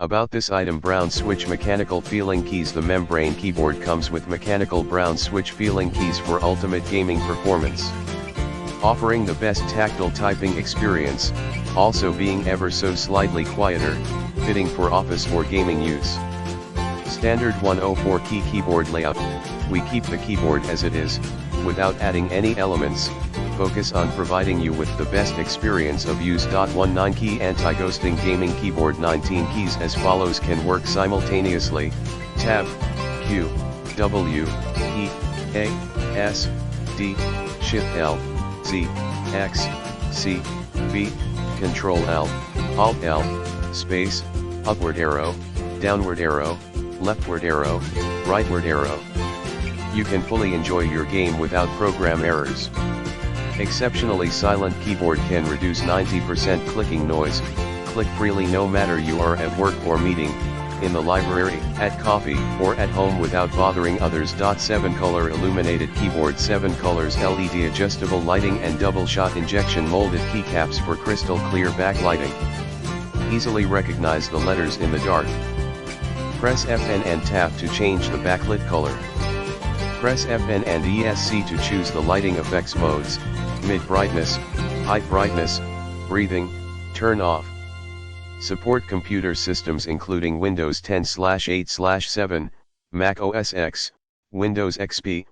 About this item: brown switch mechanical feeling keys. The membrane keyboard comes with mechanical brown switch feeling keys for ultimate gaming performance. Offering the best tactile typing experience, also being ever so slightly quieter, fitting for office or gaming use. Standard 104 key keyboard layout. We keep the keyboard as it is, without adding any elements, focus on providing you with the best experience of use. 19 key anti-ghosting gaming keyboard. 19 keys as follows can work simultaneously: Tab, Q, W, E, A, S, D, Shift L, Z, X, C, B, Control L, Alt L, space, upward arrow, downward arrow, leftward arrow, rightward arrow. You can fully enjoy your game without program errors. Exceptionally silent keyboard can reduce 90% clicking noise. Click freely no matter you are at work or meeting, in the library, at coffee, or at home without bothering others. 7 color illuminated keyboard. 7 colors LED adjustable lighting and double shot injection molded keycaps for crystal clear backlighting. Easily recognize the letters in the dark. Press FN and tap to change the backlit color. Press FN and ESC to choose the lighting effects modes: mid brightness, high brightness, breathing, turn off. Support computer systems including Windows 10/8/7, Mac OS X, Windows XP,